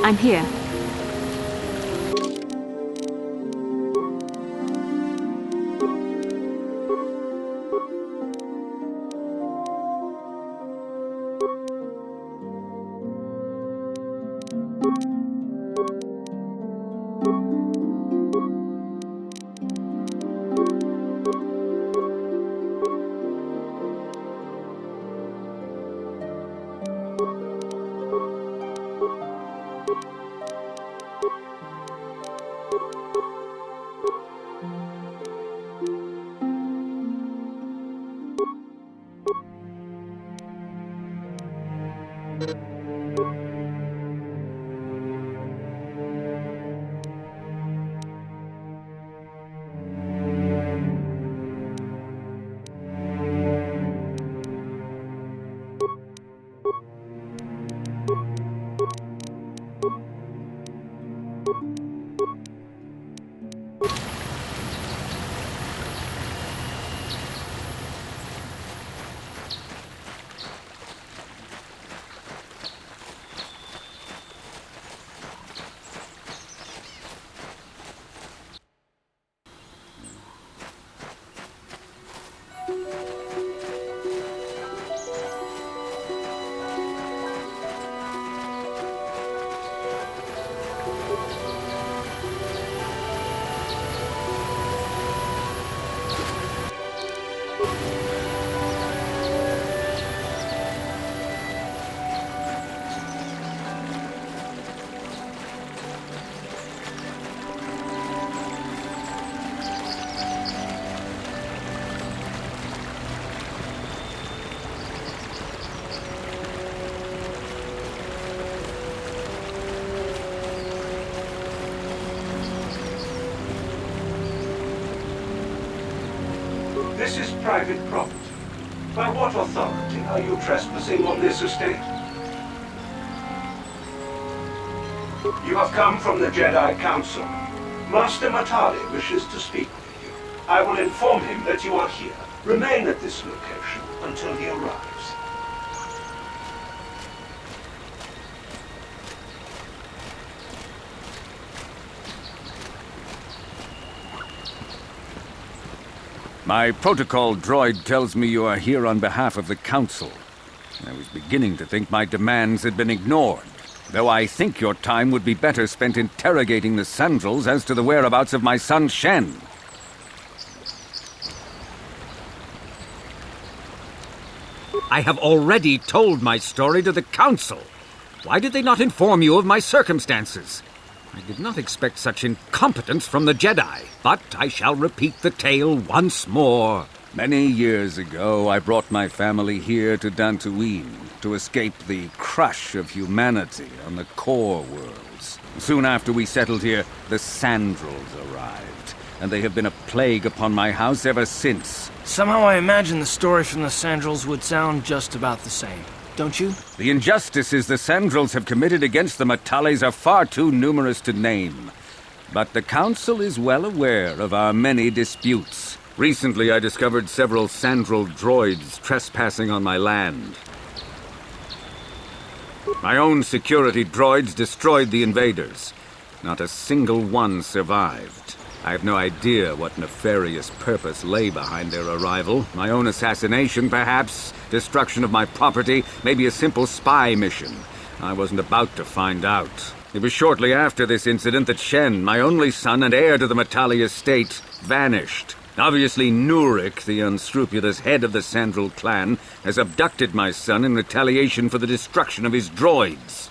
I'm here. This is private property. By what authority are you trespassing on this estate? You have come from the Jedi Council. Master Matali wishes to speak with you. I will inform him that you are here. Remain at this location until he arrives. My protocol droid tells me you are here on behalf of the Council. I was beginning to think my demands had been ignored, though I think your time would be better spent interrogating the Sandrels as to the whereabouts of my son Shen. I have already told my story to the Council. Why did they not inform you of my circumstances? I did not expect such incompetence from the Jedi, but I shall repeat the tale once more. Many years ago, I brought my family here to Dantooine to escape the crush of humanity on the core worlds. Soon after we settled here, the Sandrels arrived, and they have been a plague upon my house ever since. Somehow I imagine the story from the Sandrels would sound just about the same, don't you? The injustices the Sandrels have committed against the Matalis are far too numerous to name. But the Council is well aware of our many disputes. Recently, I discovered several Sandrel droids trespassing on my land. My own security droids destroyed the invaders. Not a single one survived. I have no idea what nefarious purpose lay behind their arrival. My own assassination, perhaps? Destruction of my property? Maybe a simple spy mission? I wasn't about to find out. It was shortly after this incident that Shen, my only son and heir to the Matali estate, vanished. Obviously, Nurik, the unscrupulous head of the Sandrel clan, has abducted my son in retaliation for the destruction of his droids.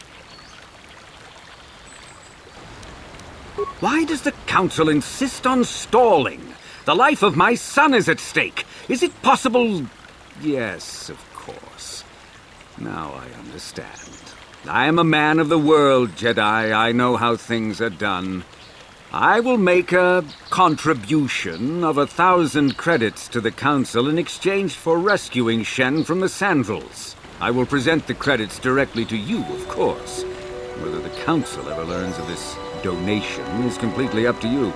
Why does the Council insist on stalling? The life of my son is at stake. Is it possible? Yes, of course. Now I understand. I am a man of the world, Jedi. I know how things are done. I will make a contribution of 1,000 credits to the Council in exchange for rescuing Shen from the Sandrels. I will present the credits directly to you, of course. Whether the Council ever learns of this donation is completely up to you.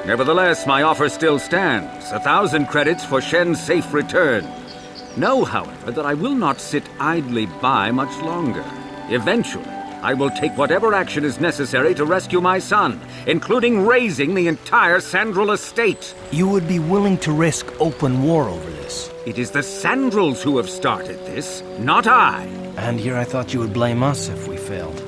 Nevertheless, my offer still stands. 1,000 credits for Shen's safe return. Know, however, that I will not sit idly by much longer. Eventually, I will take whatever action is necessary to rescue my son, including razing the entire Sandral estate. You would be willing to risk open war over this? It is the Sandrals who have started this, not I. And here I thought you would blame us if we failed.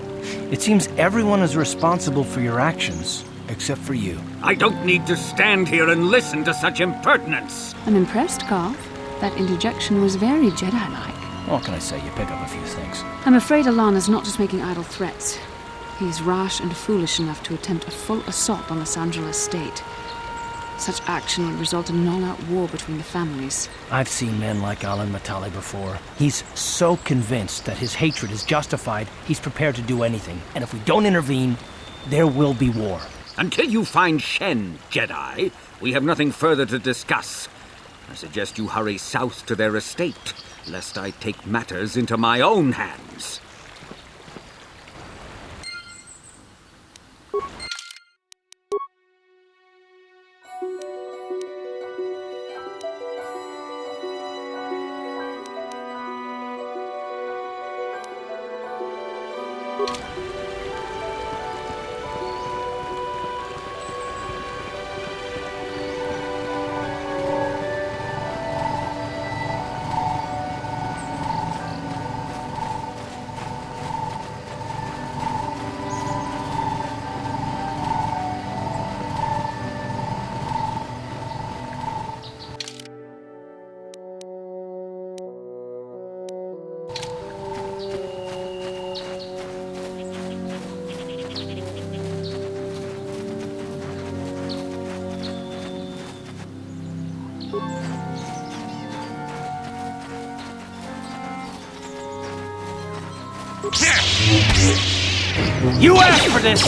It seems everyone is responsible for your actions, except for you. I don't need to stand here and listen to such impertinence. I'm impressed, Garth. That interjection was very Jedi-like. What can I say? You pick up a few things. I'm afraid Alana's not just making idle threats. He's rash and foolish enough to attempt a full assault on the Sandral estate. Such action would result in an all-out war between the families. I've seen men like Alan Matali before. He's so convinced that his hatred is justified, he's prepared to do anything. And if we don't intervene, there will be war. Until you find Shen, Jedi, we have nothing further to discuss. I suggest you hurry south to their estate, lest I take matters into my own hands. You asked for this!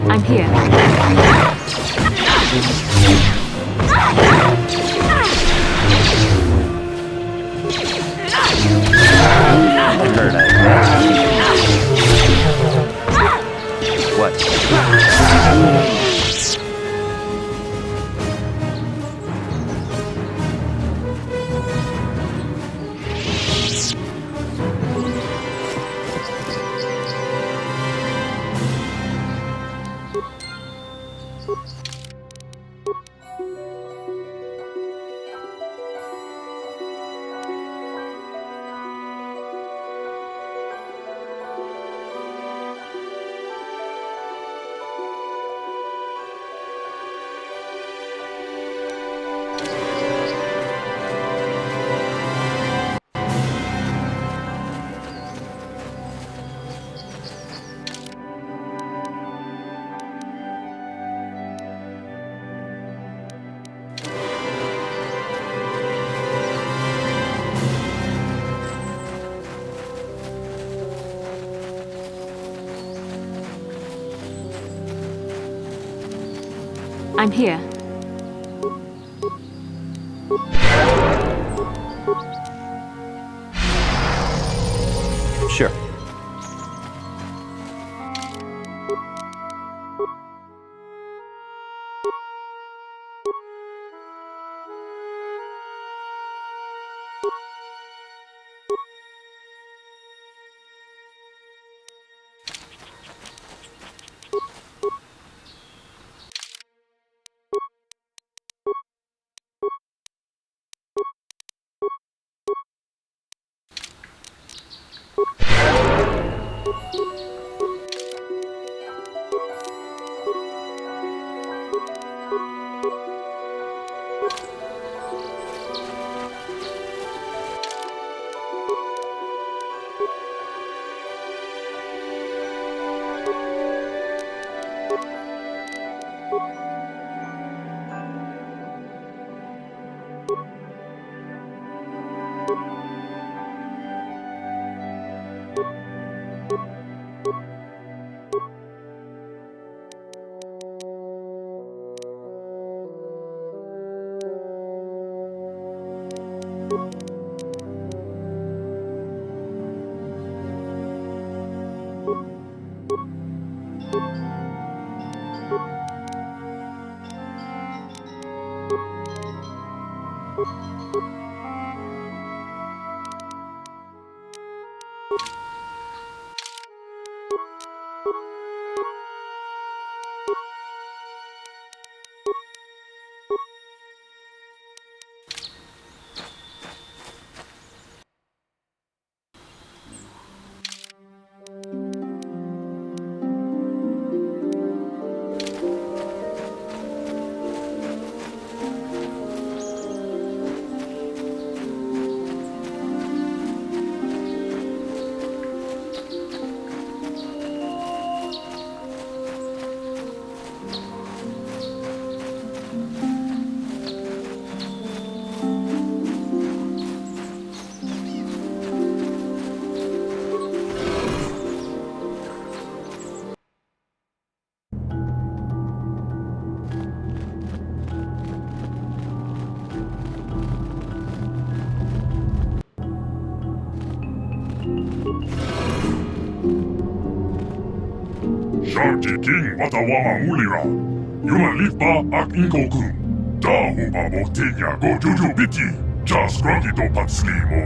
I'm here. I'm here. Sure. Sharky King Watawama Mulira. Yuman Lipa Ak Inkokun. Da Huba Motinya Go Juju Biti. Just Grunky Do Patslimo.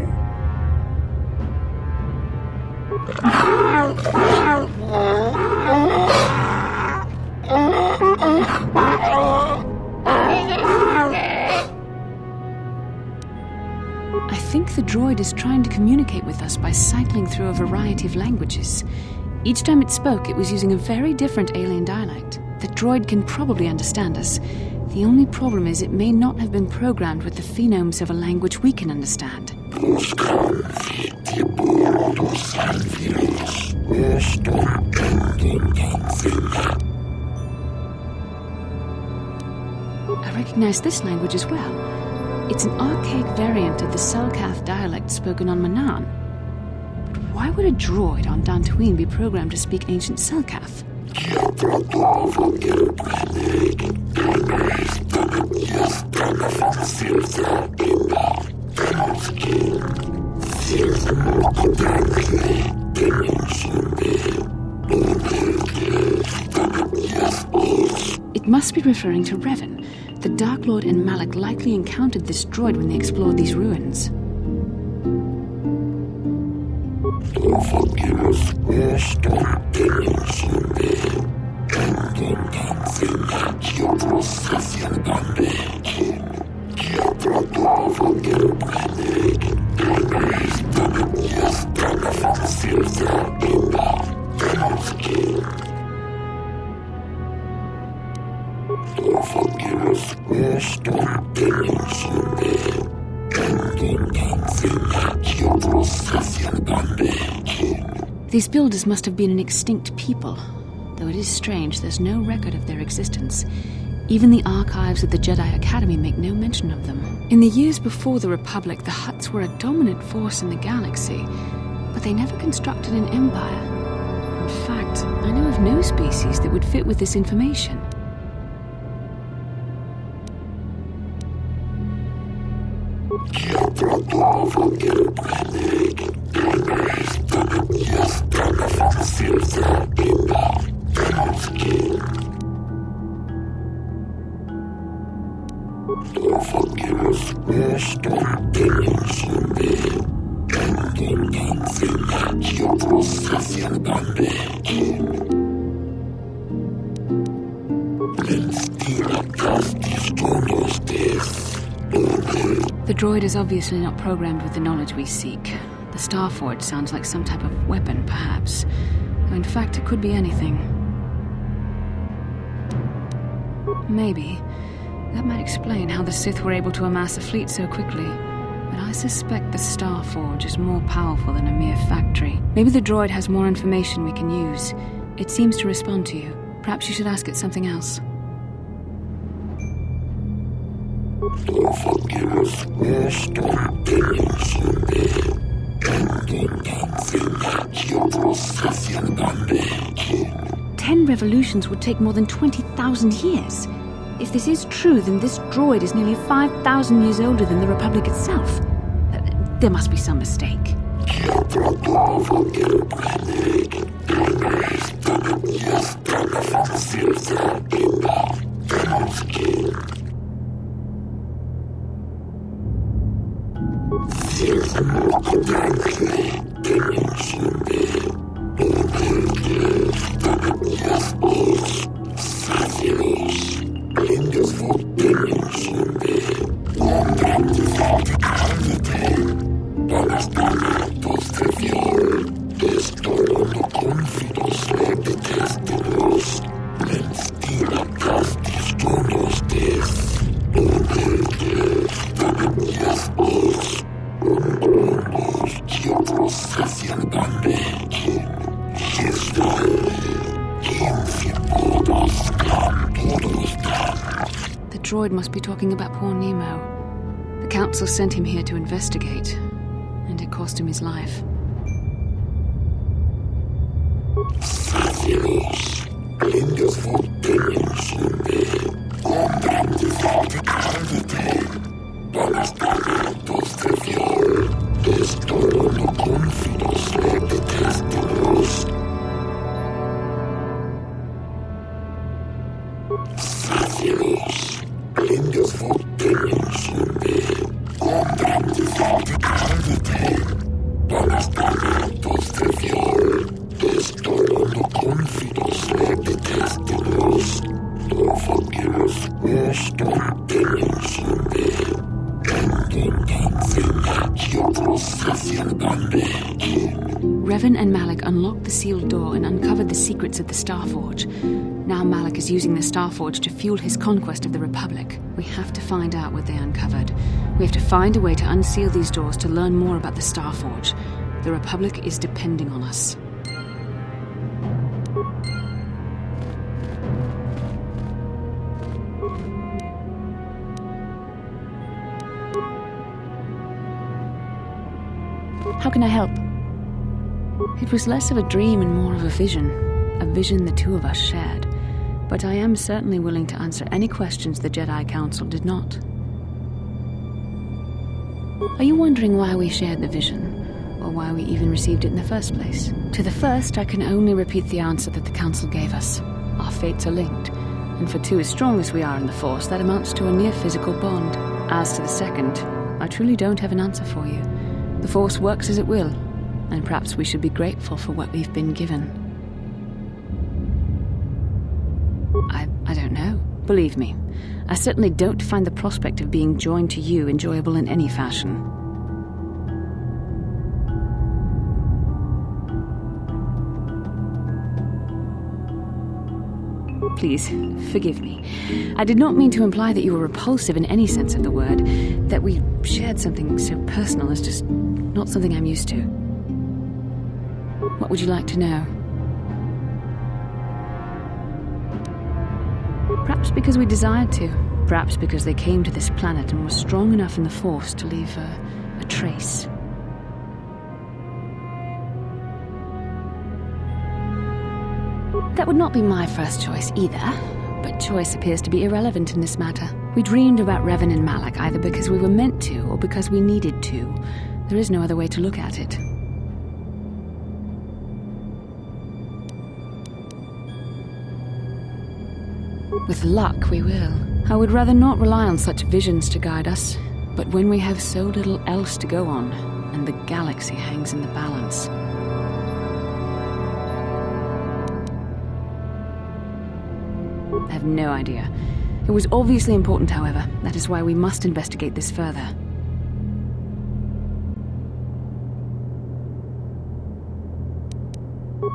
I think the droid is trying to communicate with us by cycling through a variety of languages. Each time it spoke, it was using a very different alien dialect. The droid can probably understand us. The only problem is it may not have been programmed with the phonemes of a language we can understand. I recognize this language as well. It's an archaic variant of the Selkath dialect spoken on Manaan. But why would a droid on Dantooine be programmed to speak ancient Selkath? It must be referring to Revan. The Dark Lord and Malak likely encountered this droid when they explored these ruins. These builders must have been an extinct people, though it is strange there's no record of their existence. Even the archives of the Jedi Academy make no mention of them. In the years before the Republic, the Hutts were a dominant force in the galaxy, but they never constructed an empire. In fact, I know of no species that would fit with this information. The droid is obviously not programmed with the knowledge we seek. The Starforge sounds like some type of weapon, perhaps. Though in fact, it could be anything. Maybe. That might explain how the Sith were able to amass a fleet so quickly. But I suspect the Starforge is more powerful than a mere factory. Maybe the droid has more information we can use. It seems to respond to you. Perhaps you should ask it something else. Ten revolutions would take more than 20,000 years. If this is true, then this droid is nearly 5,000 years older than the Republic itself. There must be some mistake. The droid must be talking about poor Nemo. The Council sent him here to investigate, and it cost him his life. Malak unlocked the sealed door and uncovered the secrets of the Starforge. Now Malak is using the Starforge to fuel his conquest of the Republic. We have to find out what they uncovered. We have to find a way to unseal these doors to learn more about the Starforge. The Republic is depending on us. How can I help? It was less of a dream and more of a vision the two of us shared. But I am certainly willing to answer any questions the Jedi Council did not. Are you wondering why we shared the vision, or why we even received it in the first place? To the first, I can only repeat the answer that the Council gave us. Our fates are linked, and for two as strong as we are in the Force, that amounts to a near-physical bond. As to the second, I truly don't have an answer for you. The Force works as it will, and perhaps we should be grateful for what we've been given. I don't know. Believe me, I certainly don't find the prospect of being joined to you enjoyable in any fashion. Please, forgive me. I did not mean to imply that you were repulsive in any sense of the word. That we shared something so personal is just not something I'm used to. What would you like to know? Perhaps because we desired to. Perhaps because they came to this planet and were strong enough in the Force to leave a trace. That would not be my first choice either, but choice appears to be irrelevant in this matter. We dreamed about Revan and Malak either because we were meant to or because we needed to. There is no other way to look at it. With luck, we will. I would rather not rely on such visions to guide us, but when we have so little else to go on, and the galaxy hangs in the balance. I have no idea. It was obviously important, however. That is why we must investigate this further.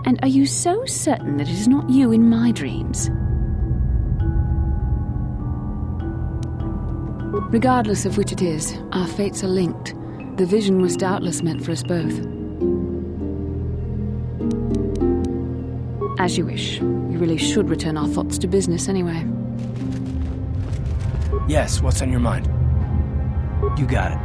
And are you so certain that it is not you in my dreams? Regardless of which it is, our fates are linked. The vision was doubtless meant for us both. As you wish. We really should return our thoughts to business anyway. Yes, what's on your mind? You got it.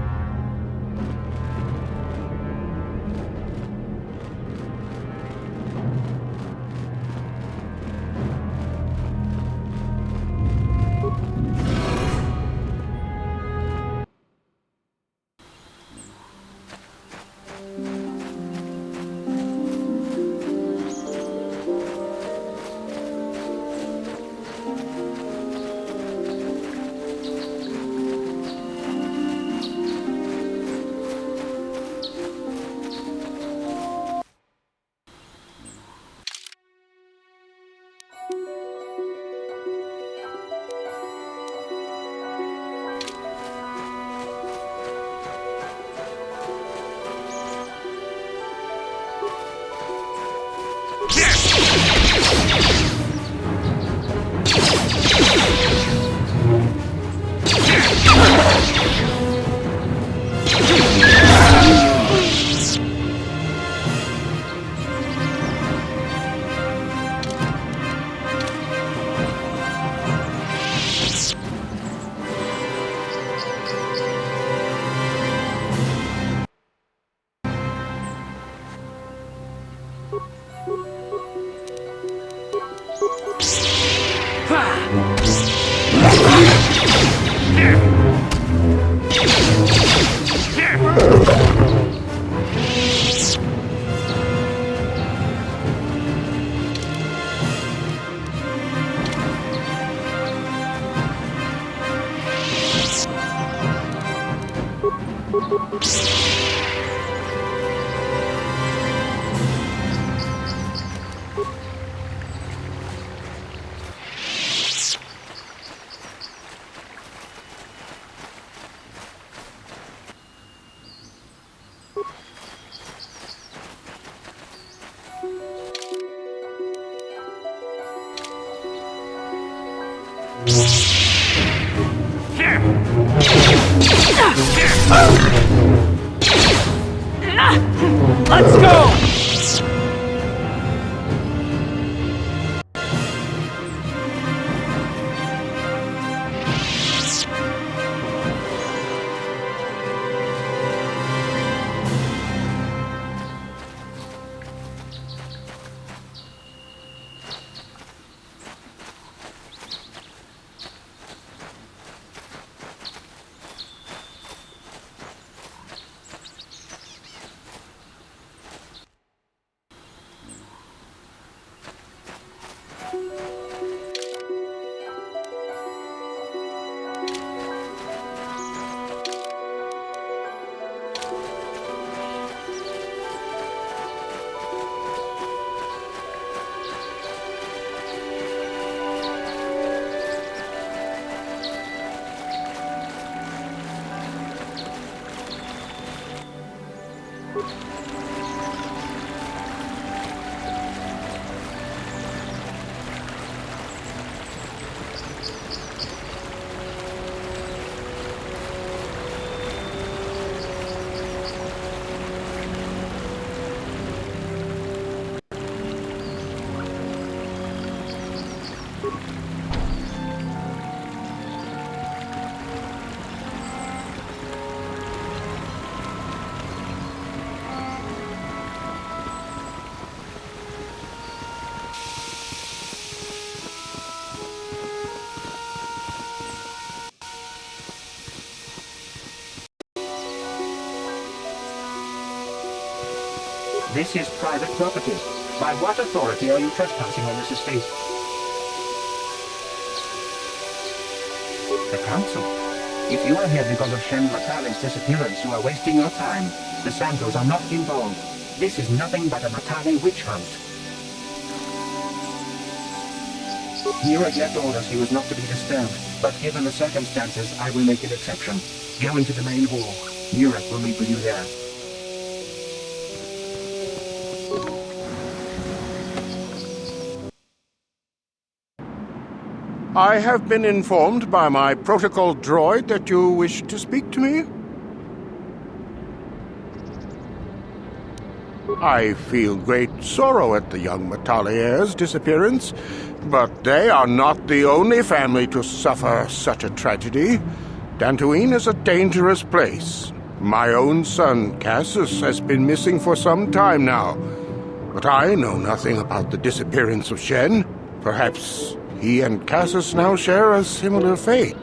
Let's go! This is private property. By what authority are you trespassing on this estate? The council. If you are here because of Shen Matale's disappearance, you are wasting your time. The Santos are not involved. This is nothing but a Matale witch hunt. Nurek left orders he was not to be disturbed, but given the circumstances, I will make an exception. Go into the main hall. Nurek will meet with you there. I have been informed by my protocol droid that you wish to speak to me. I feel great sorrow at the young Matale heir's disappearance, but they are not the only family to suffer such a tragedy. Dantooine is a dangerous place. My own son, Cassius, has been missing for some time now, but I know nothing about the disappearance of Shen. Perhaps he and Cassius now share a similar fate.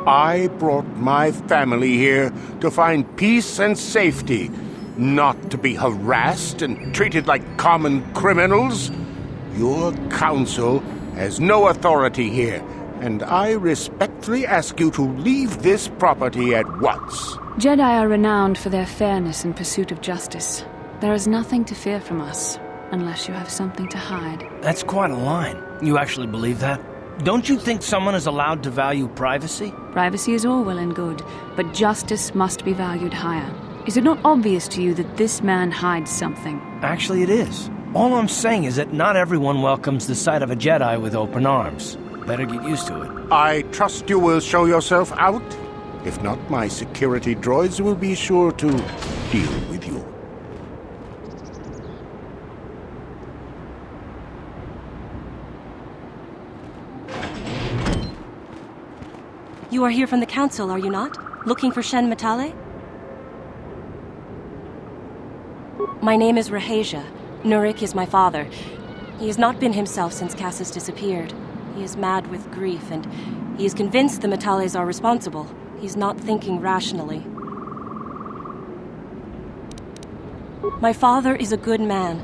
I brought my family here to find peace and safety, not to be harassed and treated like common criminals. Your council has no authority here, and I respectfully ask you to leave this property at once. Jedi are renowned for their fairness in pursuit of justice. There is nothing to fear from us, unless you have something to hide. That's quite a line. You actually believe that? Don't you think someone is allowed to value privacy? Privacy is all well and good, but justice must be valued higher. Is it not obvious to you that this man hides something? Actually, it is. All I'm saying is that not everyone welcomes the sight of a Jedi with open arms. Better get used to it. I trust you will show yourself out. If not, my security droids will be sure to deal with you. You are here from the Council, are you not? Looking for Shen Matale? My name is Rahasia. Nurek is my father. He has not been himself since Cassius disappeared. He is mad with grief, and he is convinced the Matales are responsible. He's not thinking rationally. My father is a good man.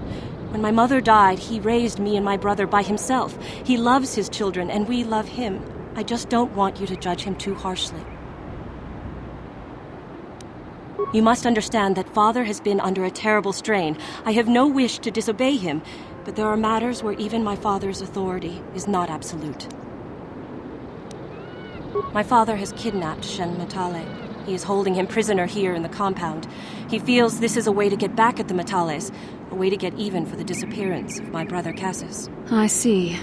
When my mother died, he raised me and my brother by himself. He loves his children, and we love him. I just don't want you to judge him too harshly. You must understand that Father has been under a terrible strain. I have no wish to disobey him, but there are matters where even my father's authority is not absolute. My father has kidnapped Shen Matale. He is holding him prisoner here in the compound. He feels this is a way to get back at the Matales, a way to get even for the disappearance of my brother Cassius. I see.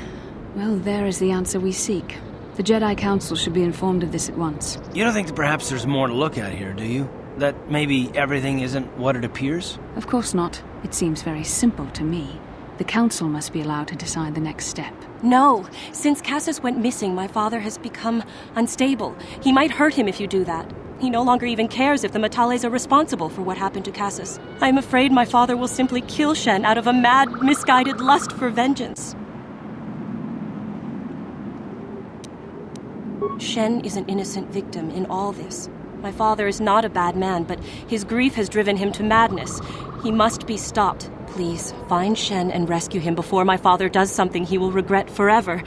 Well, there is the answer we seek. The Jedi Council should be informed of this at once. You don't think that perhaps there's more to look at here, do you? That maybe everything isn't what it appears? Of course not. It seems very simple to me. The Council must be allowed to decide the next step. No. Since Cassus went missing, my father has become unstable. He might hurt him if you do that. He no longer even cares if the Matales are responsible for what happened to Cassus. I'm afraid my father will simply kill Shen out of a mad, misguided lust for vengeance. Shen is an innocent victim in all this. My father is not a bad man, but his grief has driven him to madness. He must be stopped. Please, find Shen and rescue him before my father does something he will regret forever.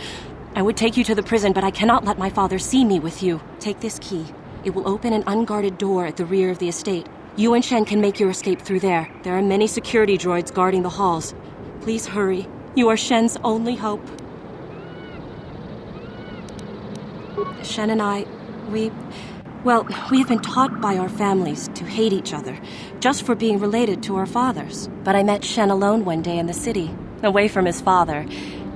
I would take you to the prison, but I cannot let my father see me with you. Take this key. It will open an unguarded door at the rear of the estate. You and Shen can make your escape through there. There are many security droids guarding the halls. Please hurry. You are Shen's only hope. Shen and I, we have been taught by our families to hate each other, just for being related to our fathers. But I met Shen alone one day in the city, away from his father.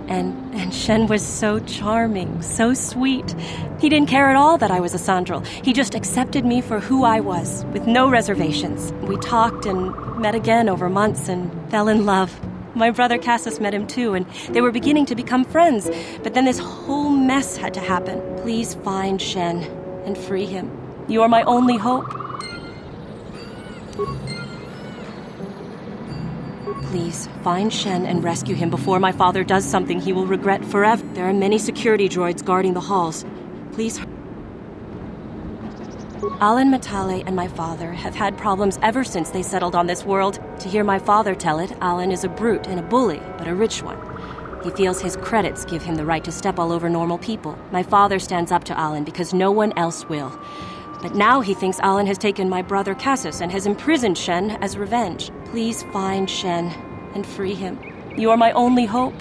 And Shen was so charming, so sweet. He didn't care at all that I was a Sandral. He just accepted me for who I was, with no reservations. We talked and met again over months and fell in love. My brother Cassus met him too, and they were beginning to become friends. But then this whole mess had to happen. Please find Shen and free him. You are my only hope. Please, find Shen and rescue him before my father does something he will regret forever. There are many security droids guarding the halls. Please. Alan Matale and my father have had problems ever since they settled on this world. To hear my father tell it, Alan is a brute and a bully, but a rich one. He feels his credits give him the right to step all over normal people. My father stands up to Alan because no one else will. But now he thinks Alan has taken my brother Cassus and has imprisoned Shen as revenge. Please find Shen and free him. You are my only hope.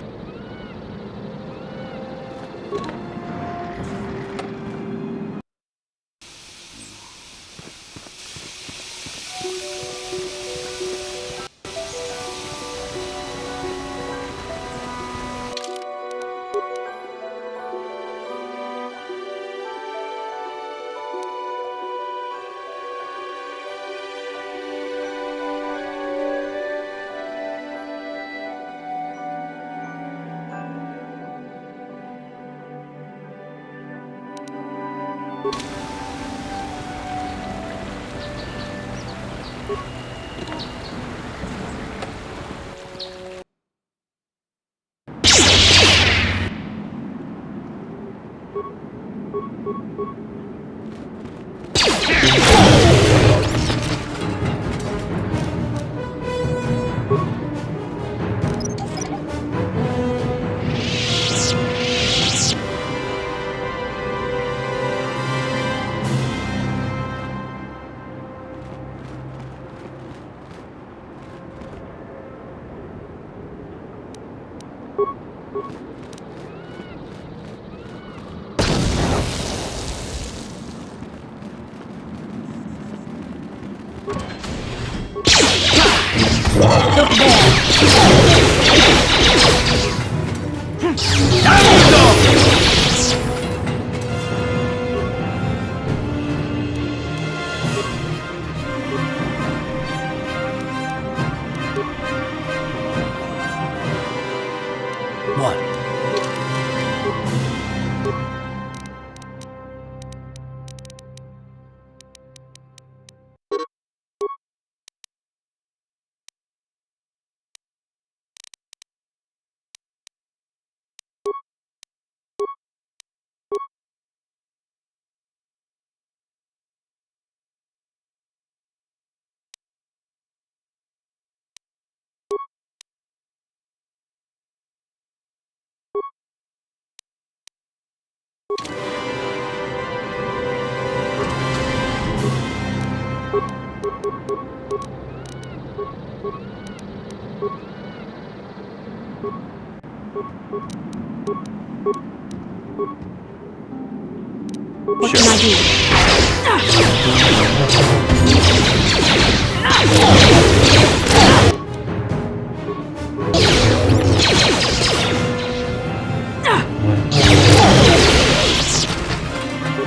What can I do?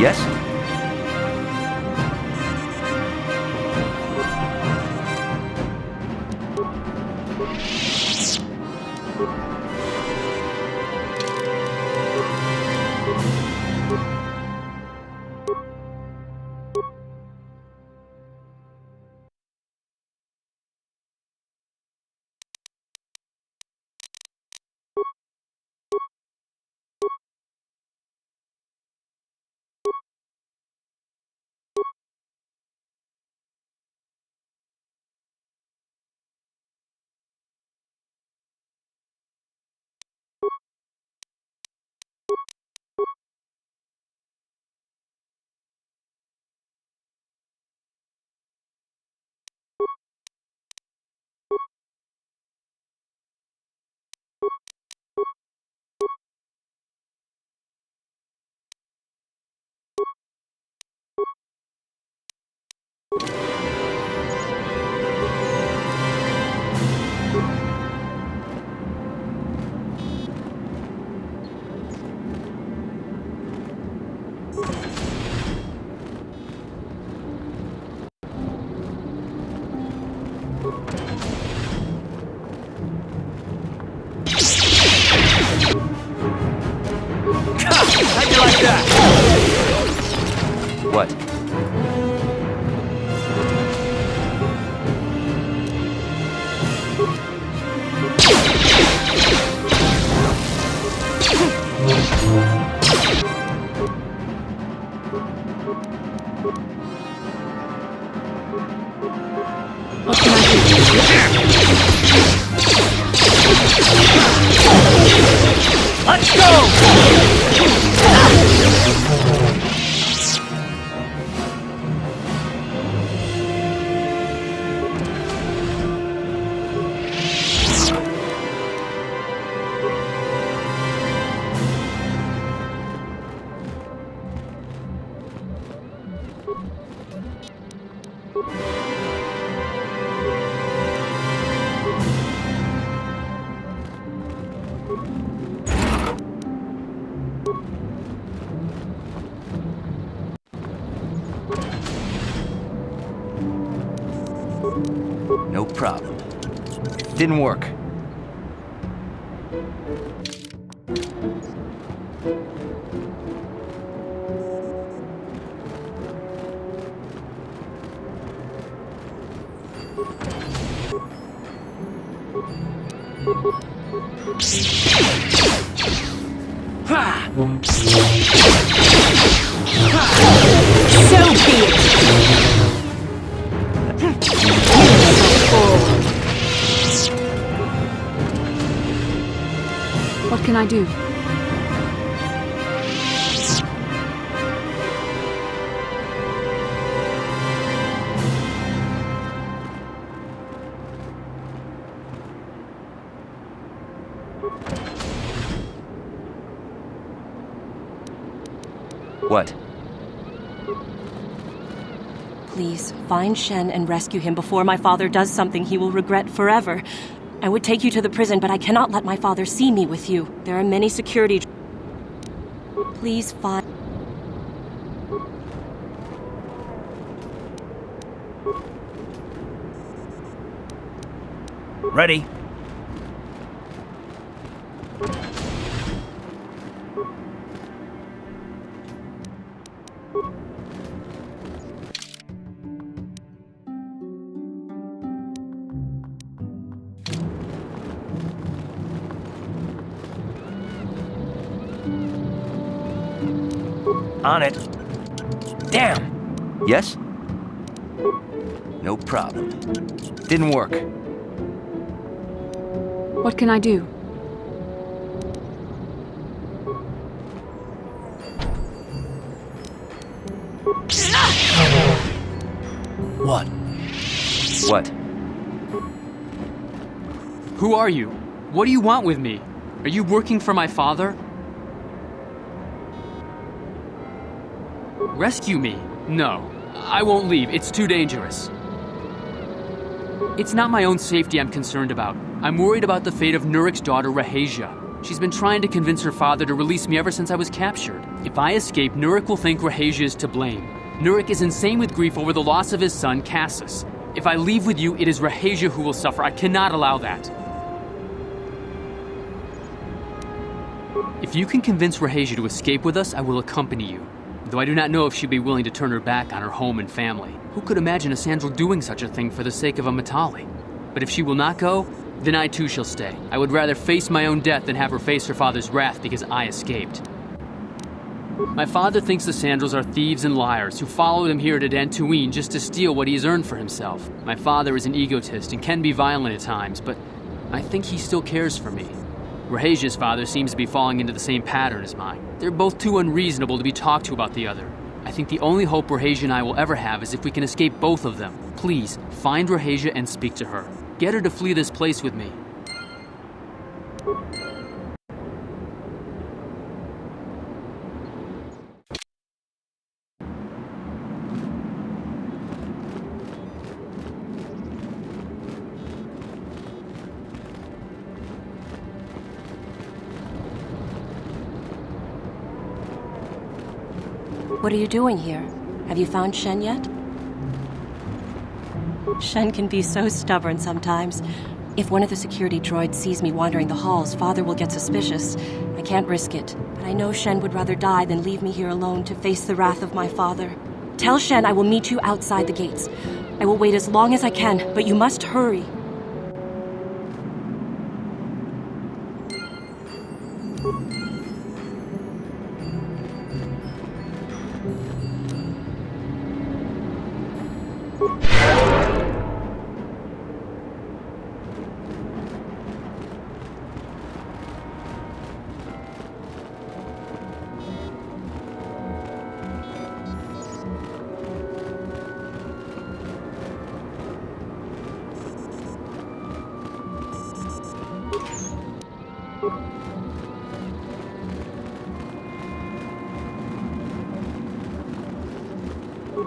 Yes? How'd you like that? What? What can I do? Let's go! No problem. Didn't work. So be it! What can I do? What? Please, find Shen and rescue him before my father does something he will regret forever. I would take you to the prison, but I cannot let my father see me with you. There are many security... Please find... Ready? On it. Damn! Yes? No problem. Didn't work. What can I do? What? What? Who are you? What do you want with me? Are you working for my father? Rescue me? No. I won't leave. It's too dangerous. It's not my own safety I'm concerned about. I'm worried about the fate of Nurik's daughter, Rahasia. She's been trying to convince her father to release me ever since I was captured. If I escape, Nurik will think Rahasia is to blame. Nurik is insane with grief over the loss of his son, Cassus. If I leave with you, it is Rahesia who will suffer. I cannot allow that. If you can convince Rahesia to escape with us, I will accompany you. Though I do not know if she'd be willing to turn her back on her home and family. Who could imagine a Sandral doing such a thing for the sake of a Matali? But if she will not go, then I too shall stay. I would rather face my own death than have her face her father's wrath because I escaped. My father thinks the Sandrals are thieves and liars who followed him here to Dantooine just to steal what he has earned for himself. My father is an egotist and can be violent at times, but I think he still cares for me. Rahesia's father seems to be falling into the same pattern as mine. They're both too unreasonable to be talked to about the other. I think the only hope Rahesia and I will ever have is if we can escape both of them. Please, find Rahesia and speak to her. Get her to flee this place with me. What are you doing here? Have you found Shen yet? Shen can be so stubborn sometimes. If one of the security droids sees me wandering the halls, Father will get suspicious. I can't risk it, but I know Shen would rather die than leave me here alone to face the wrath of my father. Tell Shen I will meet you outside the gates. I will wait as long as I can, but you must hurry.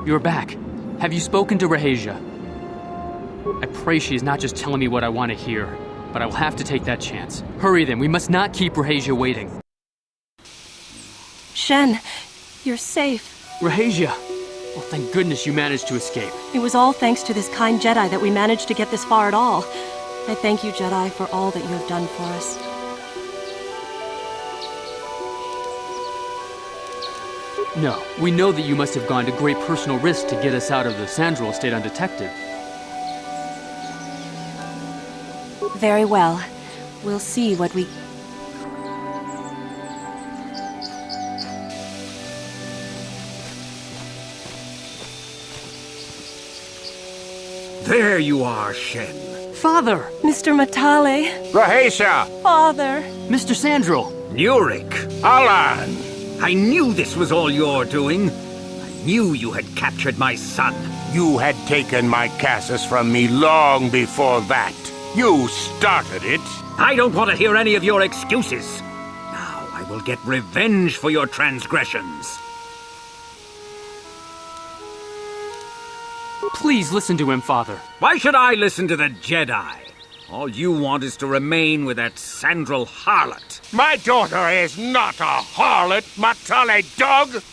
You're back. Have you spoken to Rahesia? I pray she is not just telling me what I want to hear, but I will have to take that chance. Hurry then, we must not keep Rahesia waiting. Shen, you're safe. Rahesia! Well, thank goodness you managed to escape. It was all thanks to this kind Jedi that we managed to get this far at all. I thank you, Jedi, for all that you have done for us. No, we know that you must have gone to great personal risk to get us out of the Sandral estate undetected. Very well. We'll see what we... There you are, Shen. Father! Mr. Matale! Rahesia! Father! Mr. Sandral! Nurik! Alan! I knew this was all your doing. I knew you had captured my son. You had taken my Casus from me long before that. You started it. I don't want to hear any of your excuses. Now I will get revenge for your transgressions. Please listen to him, Father. Why should I listen to the Jedi? All you want is to remain with that Sandral harlot. My daughter is not a harlot, Matale dog!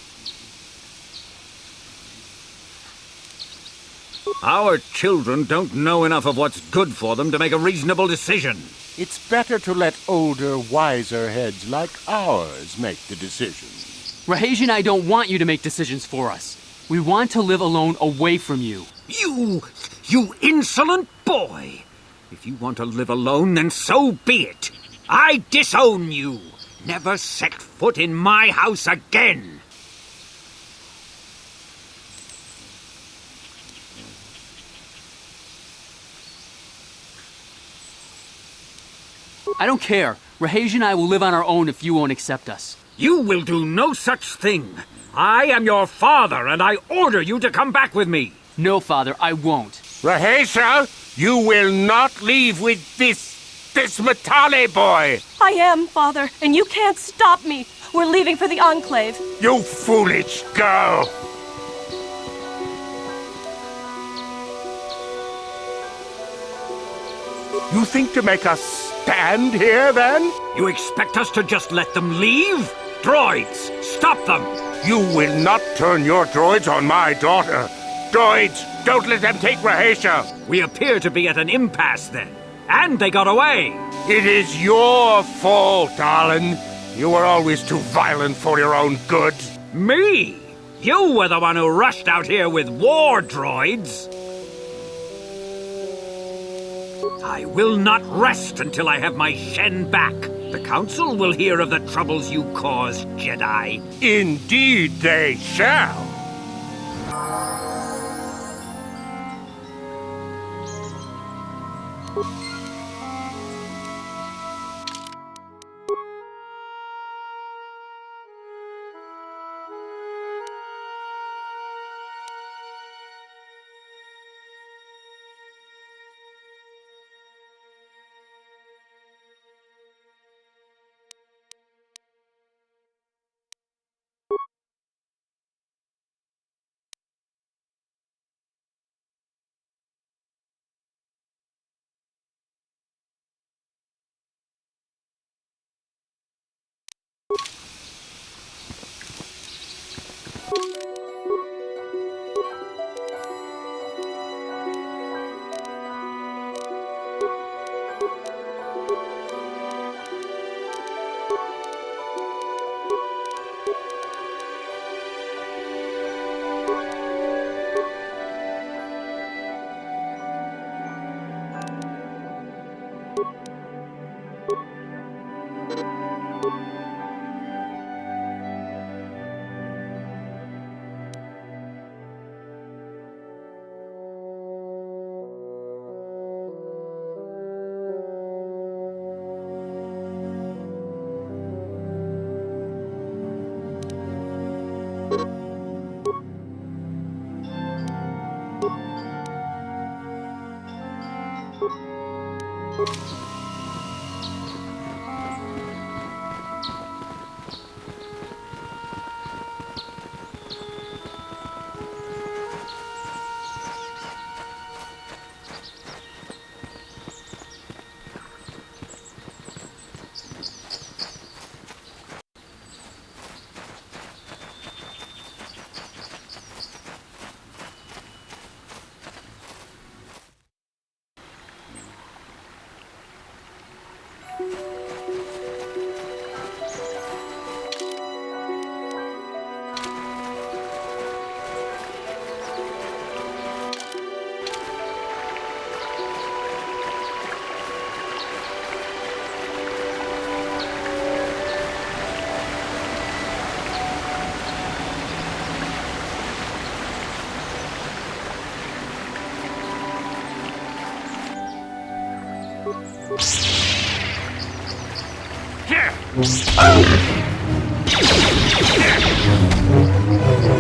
Our children don't know enough of what's good for them to make a reasonable decision. It's better to let older, wiser heads like ours make the decisions. Rahesia and I don't want you to make decisions for us. We want to live alone away from you. You insolent boy! If you want to live alone, then so be it. I disown you. Never set foot in my house again. I don't care. Rahesia and I will live on our own if you won't accept us. You will do no such thing. I am your father, and I order you to come back with me. No, Father, I won't. Rahesia, you will not leave with this Matale boy. I am, Father, and you can't stop me. We're leaving for the Enclave. You foolish girl. You think to make us stand here, then? You expect us to just let them leave? Droids, stop them! You will not turn your droids on my daughter. Droids, don't let them take Rahasia. We appear to be at an impasse then. And they got away. It is your fault, Alan. You were always too violent for your own good. Me? You were the one who rushed out here with war droids. I will not rest until I have my Shen back. The Council will hear of the troubles you caused, Jedi. Indeed they shall.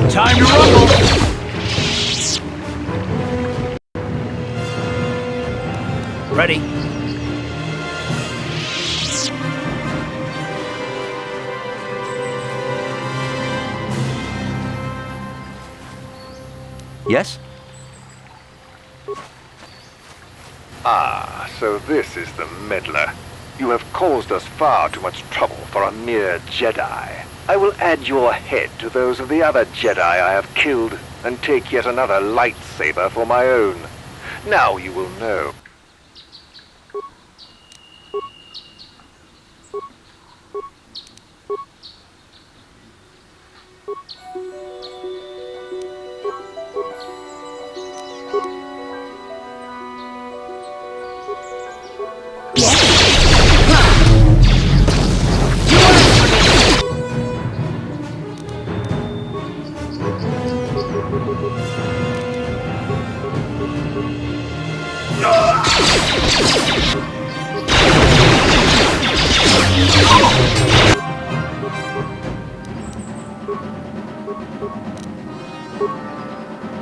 Time to rumble! Ready. Yes? Ah, so this is the meddler. You have caused us far too much trouble for a mere Jedi. I will add your head to those of the other Jedi I have killed, and take yet another lightsaber for my own. Now you will know.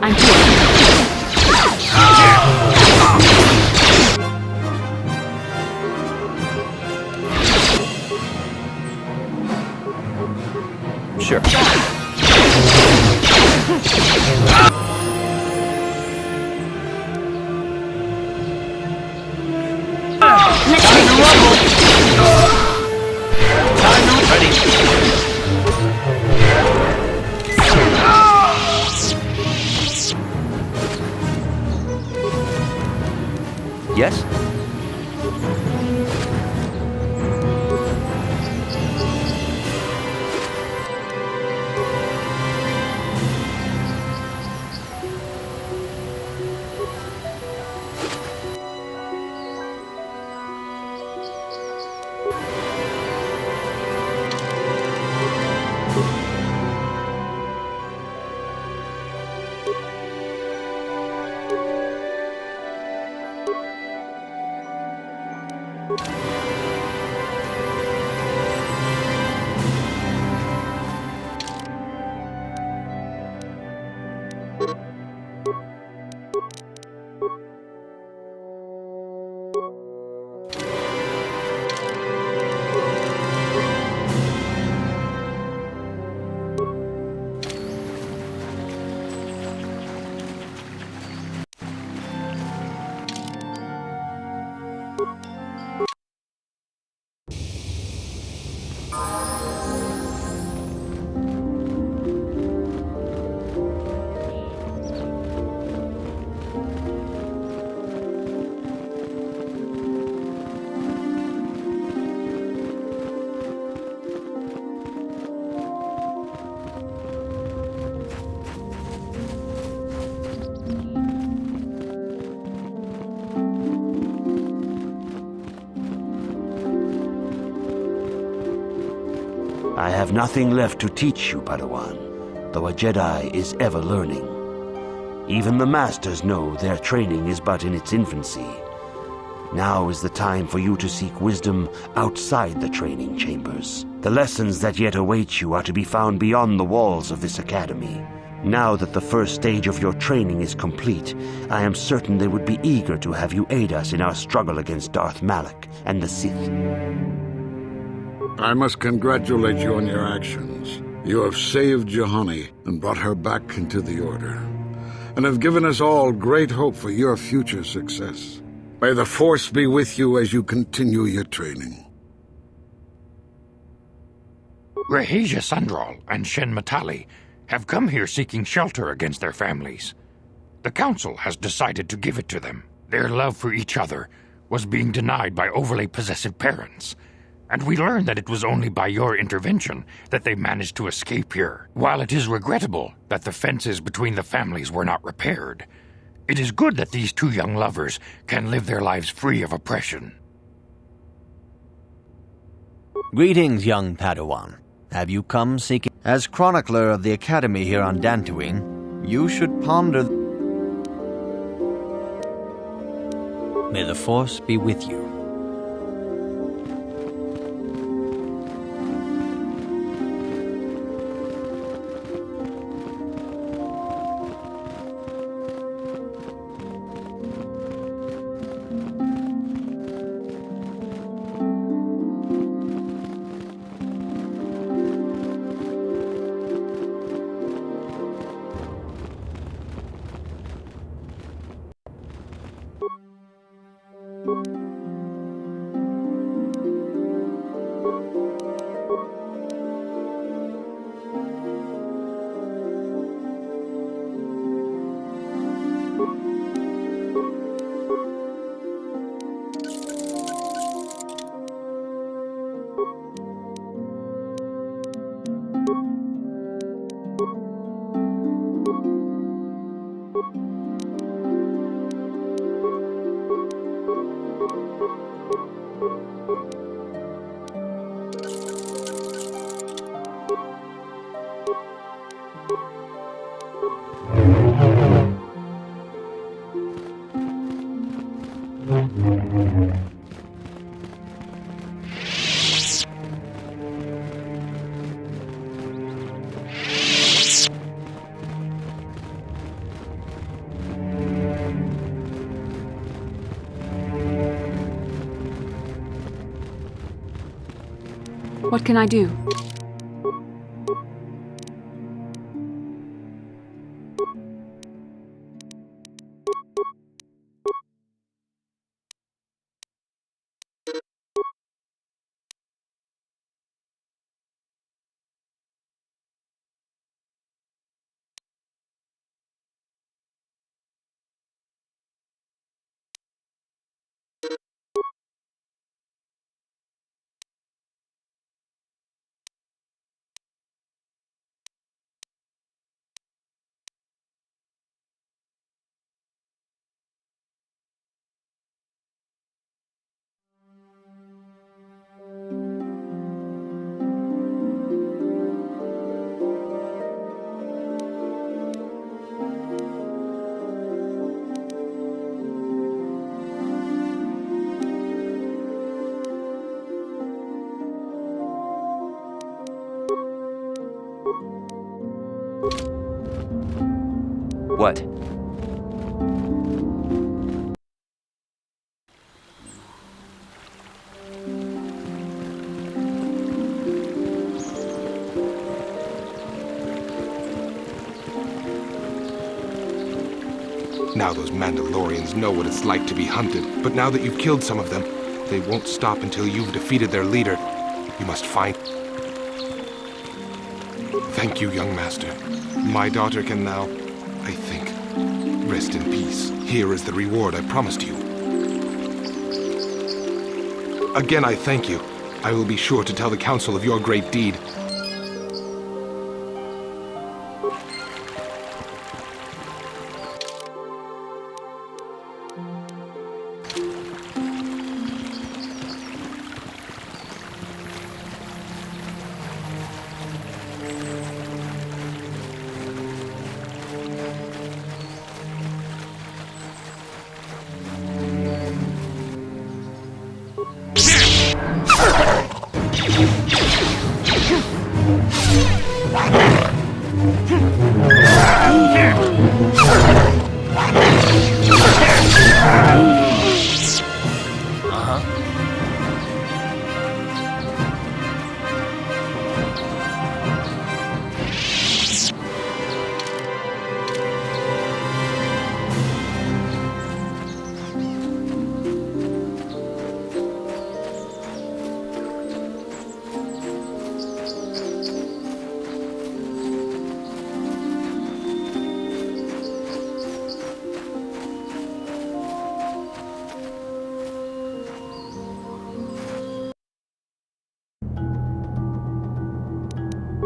I'm here. Sure. Yes? I have nothing left to teach you, Padawan, though a Jedi is ever learning. Even the Masters know their training is but in its infancy. Now is the time for you to seek wisdom outside the training chambers. The lessons that yet await you are to be found beyond the walls of this academy. Now that the first stage of your training is complete, I am certain they would be eager to have you aid us in our struggle against Darth Malak and the Sith. I must congratulate you on your actions. You have saved Juhani and brought her back into the Order, and have given us all great hope for your future success. May the Force be with you as you continue your training. Rahesia Sandral and Shen Matali have come here seeking shelter against their families. The Council has decided to give it to them. Their love for each other was being denied by overly possessive parents, and we learned that it was only by your intervention that they managed to escape here. While it is regrettable that the fences between the families were not repaired, it is good that these two young lovers can live their lives free of oppression. Greetings, young Padawan. Have you come seeking... As chronicler of the Academy here on Dantooine, you should ponder... May the Force be with you. What can I do? What? Now those Mandalorians know what it's like to be hunted, but now that you've killed some of them, they won't stop until you've defeated their leader. You must find... Thank you, young master. My daughter can now, I think, rest in peace. Here is the reward I promised you. Again, I thank you. I will be sure to tell the council of your great deed.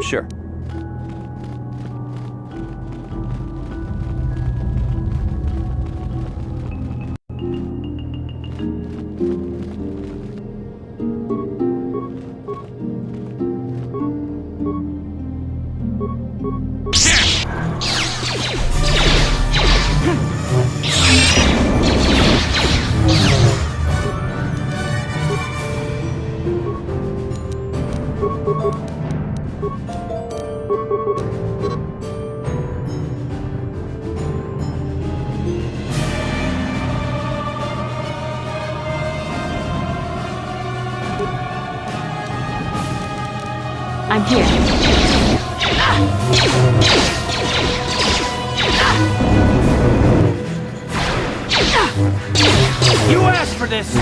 Sure. I'm here. You asked for this!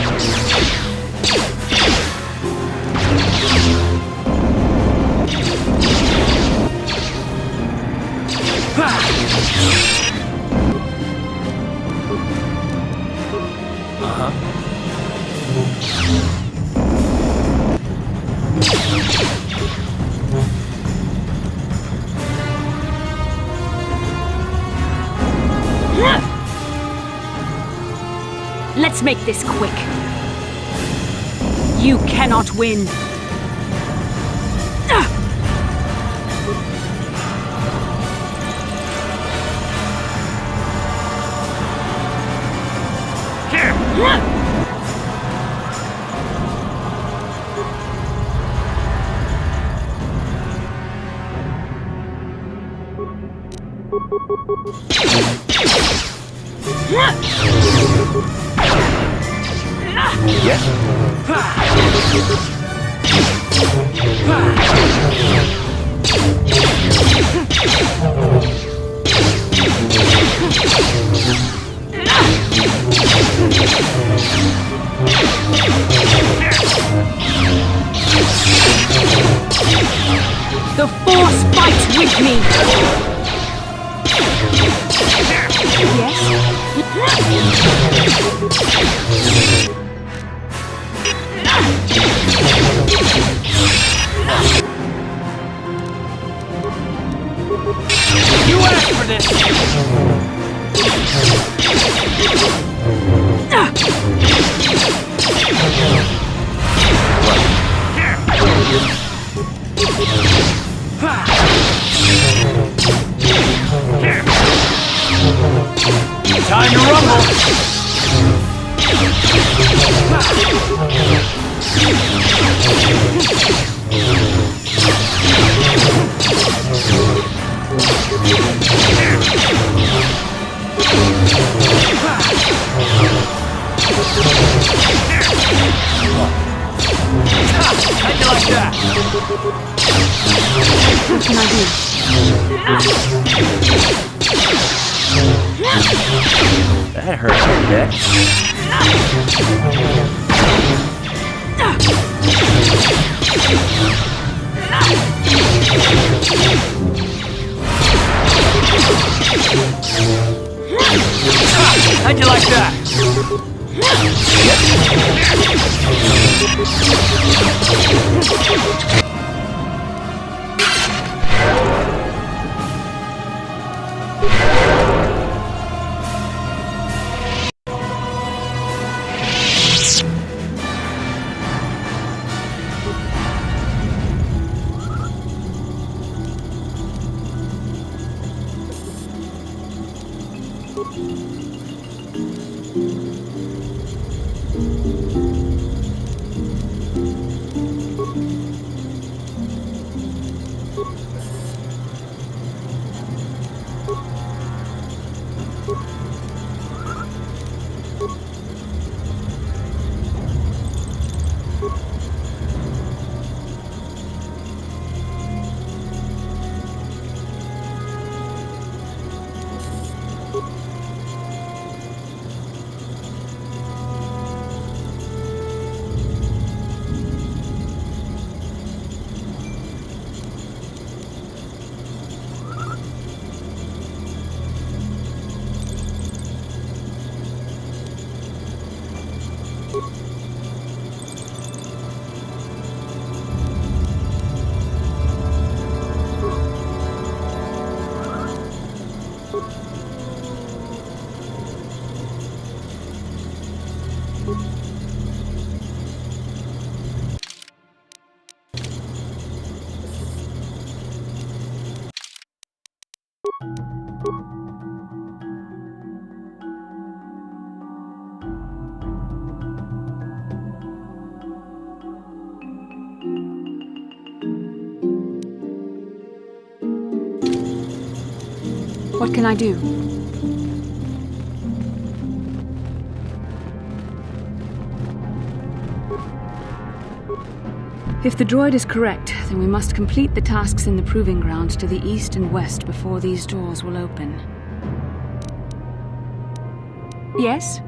Let's make this quick. You cannot win. The Force fights with me! You asked for this! Time to rumble! What can I do? That hurts a bit. How'd you like that? What can I do? If the droid is correct, then we must complete the tasks in the proving grounds to the east and west before these doors will open. Yes?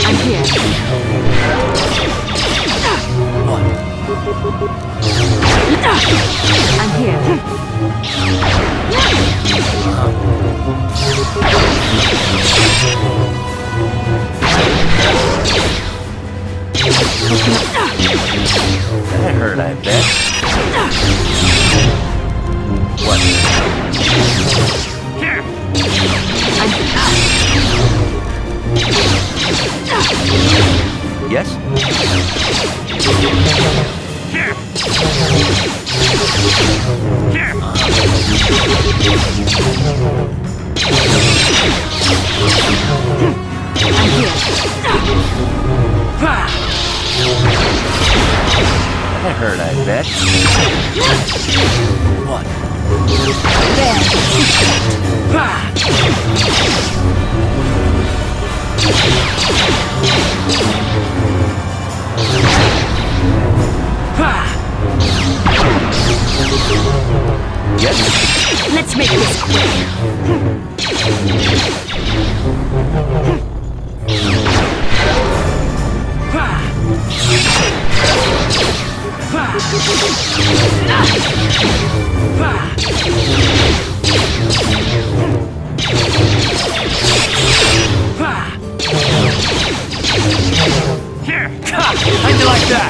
I'm here. I'm here. That hurt, I bet. What? Yes? That hurt, I bet. What? Yes. Let's make this quick. How'd you like that?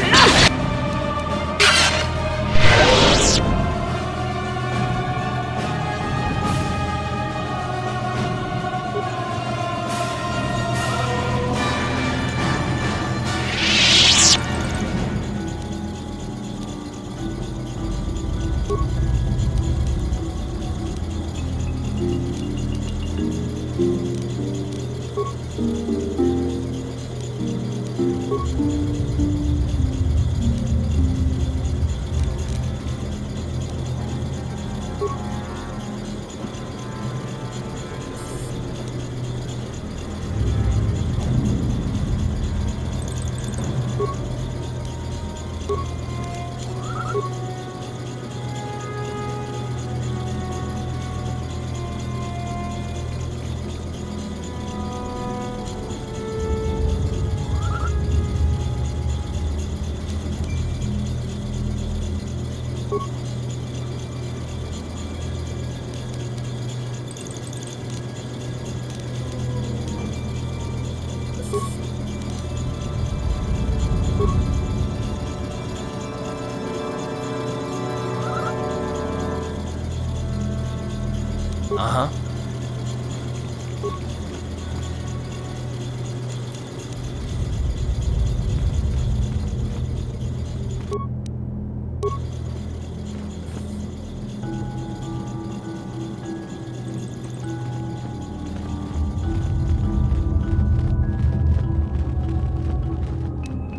Uh-huh.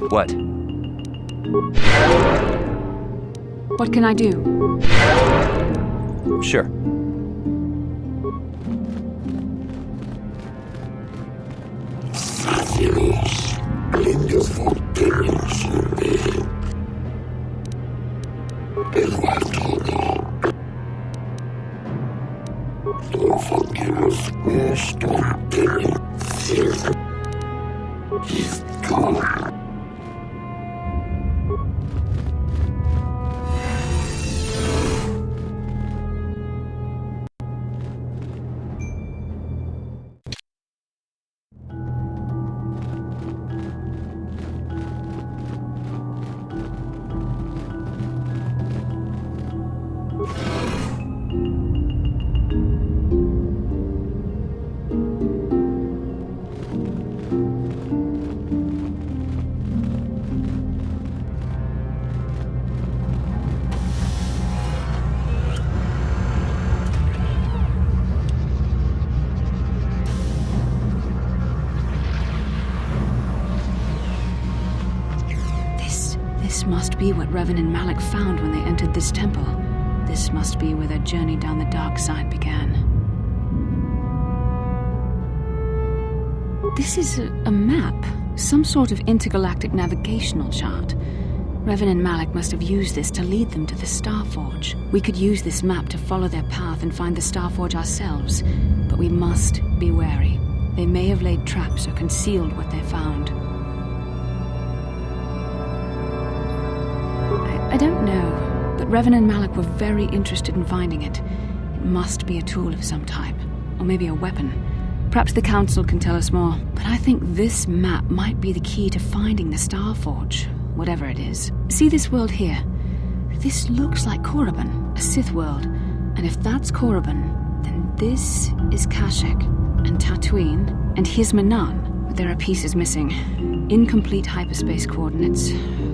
What? What can I do? Sure. This must be what Revan and Malak found when they entered this temple. This must be where their journey down the dark side began. This is a map, some sort of intergalactic navigational chart. Revan and Malak must have used this to lead them to the Starforge. We could use this map to follow their path and find the Starforge ourselves, but we must be wary. They may have laid traps or concealed what they found. I don't know, but Revan and Malak were very interested in finding it. It must be a tool of some type, or maybe a weapon. Perhaps the Council can tell us more, but I think this map might be the key to finding the Starforge, whatever it is. See this world here? This looks like Korriban, a Sith world, and if that's Korriban, then this is Kashyyyk, and Tatooine, and here's Manaan, but there are pieces missing. Incomplete hyperspace coordinates,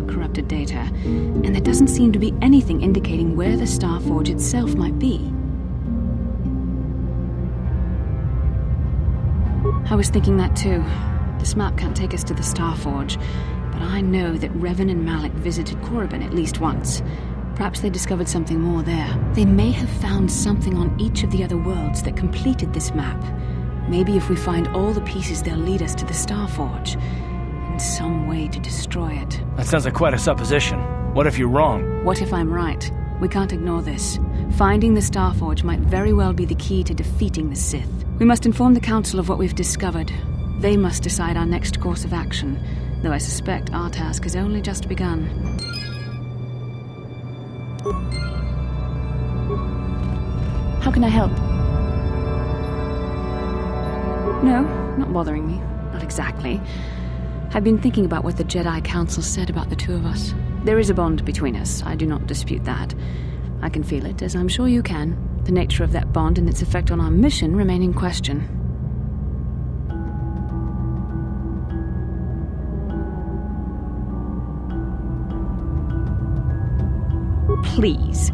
corrupted data, and there doesn't seem to be anything indicating where the Starforge itself might be. I was thinking that too. This map can't take us to the Starforge, but I know that Revan and Malak visited Korriban at least once. Perhaps they discovered something more there. They may have found something on each of the other worlds that completed this map. Maybe if we find all the pieces, they'll lead us to the Starforge, and some way to destroy it. That sounds like quite a supposition. What if you're wrong? What if I'm right? We can't ignore this. Finding the Starforge might very well be the key to defeating the Sith. We must inform the Council of what we've discovered. They must decide our next course of action, though I suspect our task has only just begun. How can I help? No, not bothering me. Not exactly. I've been thinking about what the Jedi Council said about the two of us. There is a bond between us, I do not dispute that. I can feel it, as I'm sure you can. The nature of that bond and its effect on our mission remain in question. Please.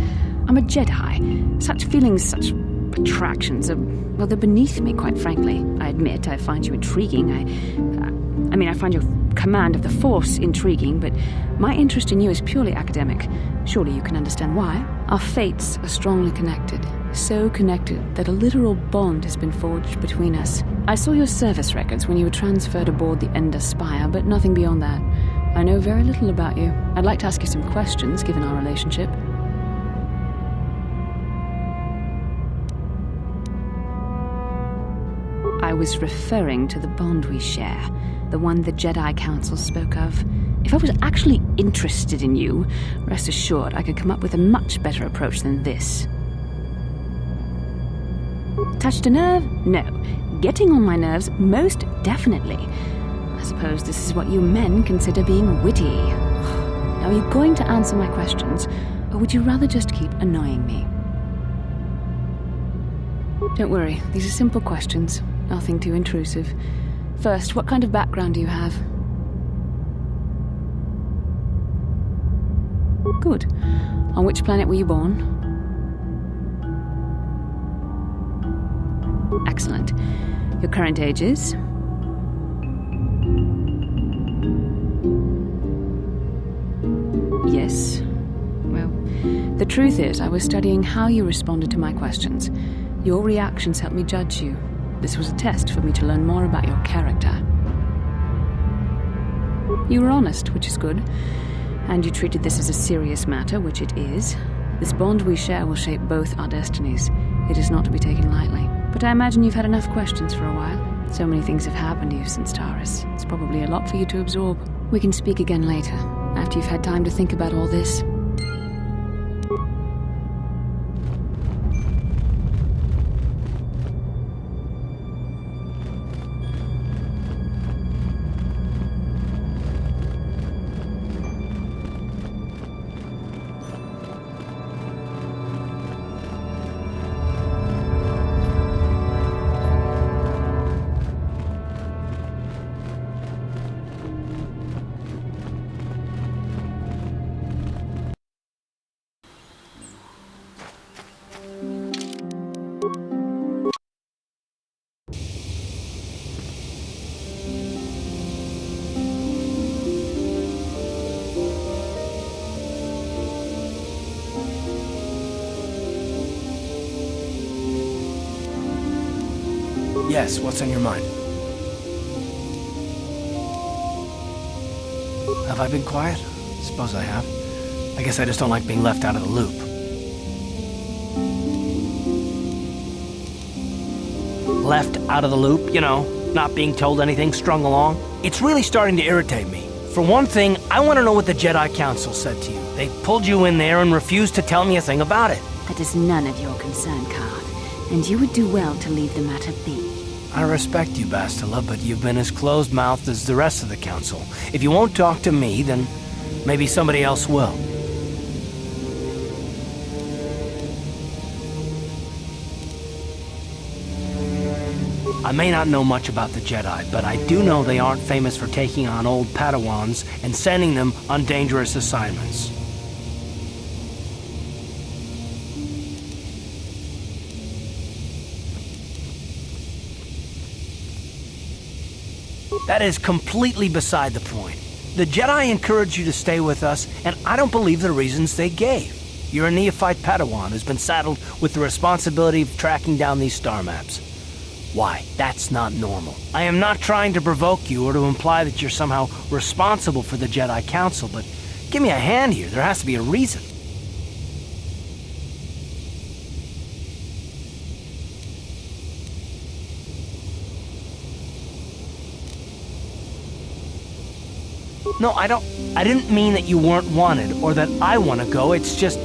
I'm a Jedi. Such feelings, such attractions are, well, they're beneath me, quite frankly. I admit I find you intriguing. I find your command of the Force intriguing, but my interest in you is purely academic. Surely you can understand why. Our fates are strongly connected. So connected that a literal bond has been forged between us. I saw your service records when you were transferred aboard the Ender Spire, but nothing beyond that. I know very little about you. I'd like to ask you some questions, given our relationship. I was referring to the bond we share, the one the Jedi Council spoke of. If I was actually interested in you, rest assured I could come up with a much better approach than this. Touched a nerve? No. Getting on my nerves? Most definitely. I suppose this is what you men consider being witty. Now, are you going to answer my questions, or would you rather just keep annoying me? Don't worry, these are simple questions. Nothing too intrusive. First, what kind of background do you have? Good. On which planet were you born? Excellent. Your current age is? Yes. Well, the truth is, I was studying how you responded to my questions. Your reactions helped me judge you. This was a test for me to learn more about your character. You were honest, which is good. And you treated this as a serious matter, which it is. This bond we share will shape both our destinies. It is not to be taken lightly. But I imagine you've had enough questions for a while. So many things have happened to you since Taurus. It's probably a lot for you to absorb. We can speak again later, after you've had time to think about all this. Yes, what's on your mind? Have I been quiet? Suppose I have. I guess I just don't like being left out of the loop. Left out of the loop, you know, not being told anything, strung along. It's really starting to irritate me. For one thing, I want to know what the Jedi Council said to you. They pulled you in there and refused to tell me a thing about it. That is none of your concern, Card, and you would do well to leave the matter be. I respect you, Bastila, but you've been as closed-mouthed as the rest of the Council. If you won't talk to me, then maybe somebody else will. I may not know much about the Jedi, but I do know they aren't famous for taking on old Padawans and sending them on dangerous assignments. That is completely beside the point. The Jedi encouraged you to stay with us, and I don't believe the reasons they gave. You're a neophyte Padawan who's been saddled with the responsibility of tracking down these star maps. Why? That's not normal. I am not trying to provoke you or to imply that you're somehow responsible for the Jedi Council, but give me a hand here. There has to be a reason. No, I didn't mean that you weren't wanted or that I want to go. It's just...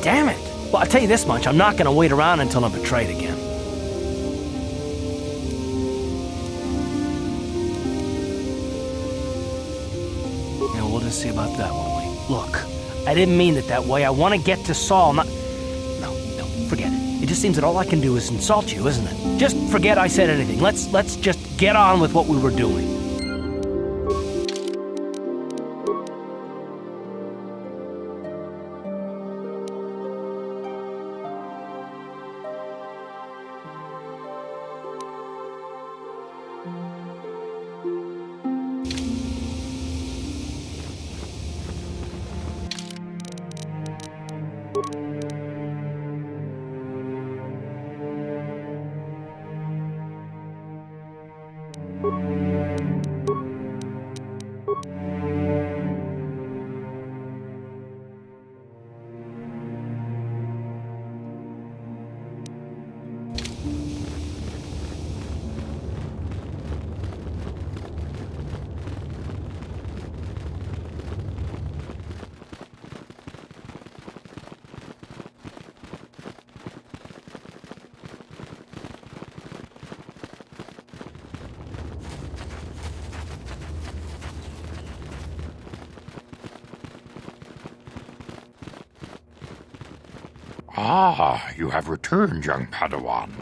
Damn it. Well, I'll tell you this much. I'm not going to wait around until I'm betrayed again. Yeah, we'll just see about that, won't we? Look, I didn't mean it that way. I want to get to Saul, not... No, forget it. It just seems that all I can do is insult you, isn't it? Just forget I said anything. Let's just get on with what we were doing. Ah, you have returned, young Padawan.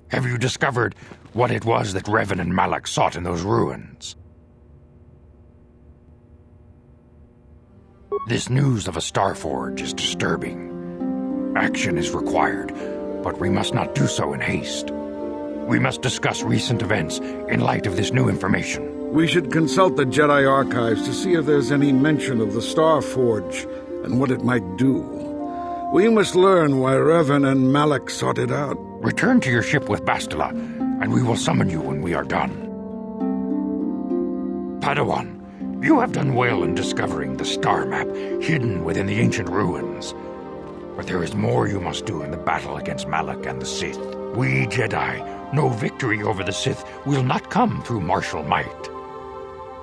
Have you discovered what it was that Revan and Malak sought in those ruins? This news of a Starforge is disturbing. Action is required, but we must not do so in haste. We must discuss recent events in light of this new information. We should consult the Jedi archives to see if there's any mention of the Starforge and what it might do. We must learn why Revan and Malak sought it out. Return to your ship with Bastila, and we will summon you when we are done. Padawan, you have done well in discovering the star map hidden within the ancient ruins. But there is more you must do in the battle against Malak and the Sith. We Jedi know victory over the Sith will not come through martial might.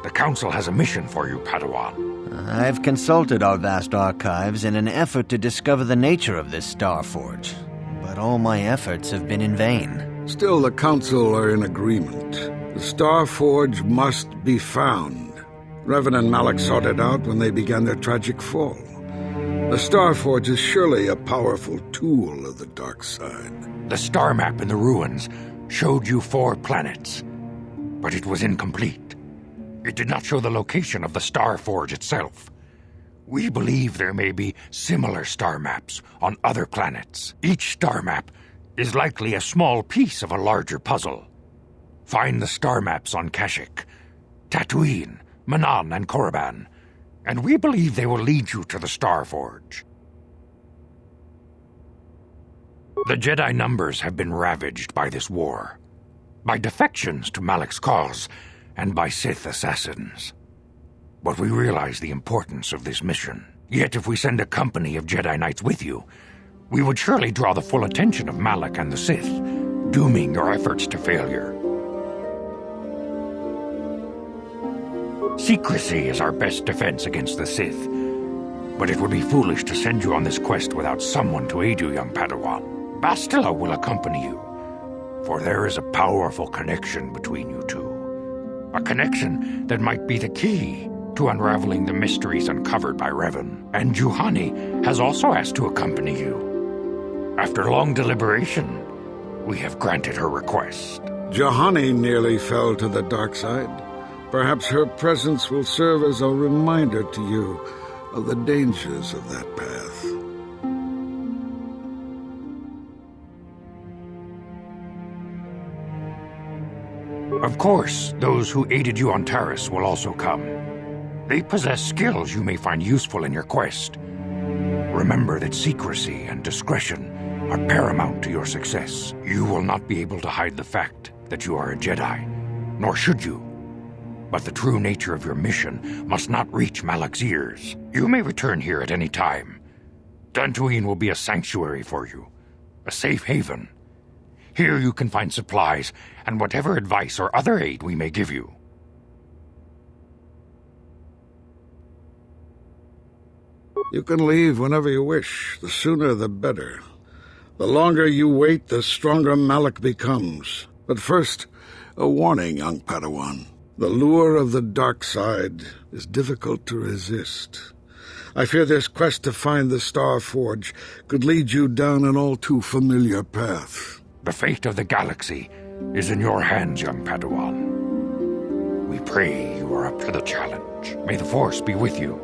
The Council has a mission for you, Padawan. I've consulted our vast archives in an effort to discover the nature of this Starforge, but all my efforts have been in vain. Still, the Council are in agreement. The Starforge must be found. Revan and Malak sought it out when they began their tragic fall. The Starforge is surely a powerful tool of the dark side. The star map in the ruins showed you 4 planets, but it was incomplete. It did not show the location of the Starforge itself. We believe there may be similar star maps on other planets. Each star map is likely a small piece of a larger puzzle. Find the star maps on Kashyyyk, Tatooine, Manaan, and Korriban, and we believe they will lead you to the Starforge. The Jedi numbers have been ravaged by this war, by defections to Malak's cause, and by Sith assassins. But we realize the importance of this mission. Yet if we send a company of Jedi Knights with you, we would surely draw the full attention of Malak and the Sith, dooming your efforts to failure. Secrecy is our best defense against the Sith, but it would be foolish to send you on this quest without someone to aid you, young Padawan. Bastila will accompany you, for there is a powerful connection between you two. A connection that might be the key to unraveling the mysteries uncovered by Revan. And Juhani has also asked to accompany you. After long deliberation, we have granted her request. Juhani nearly fell to the dark side. Perhaps her presence will serve as a reminder to you of the dangers of that path. Of course, those who aided you on Taris will also come. They possess skills you may find useful in your quest. Remember that secrecy and discretion are paramount to your success. You will not be able to hide the fact that you are a Jedi, nor should you. But the true nature of your mission must not reach Malak's ears. You may return here at any time. Dantooine will be a sanctuary for you, a safe haven. Here you can find supplies and whatever advice or other aid we may give you. You can leave whenever you wish. The sooner the better. The longer you wait, the stronger Malak becomes. But first, a warning, young Padawan. The lure of the dark side is difficult to resist. I fear this quest to find the Starforge could lead you down an all too familiar path. The fate of the galaxy is in your hands, young Padawan. We pray you are up to the challenge. May the Force be with you.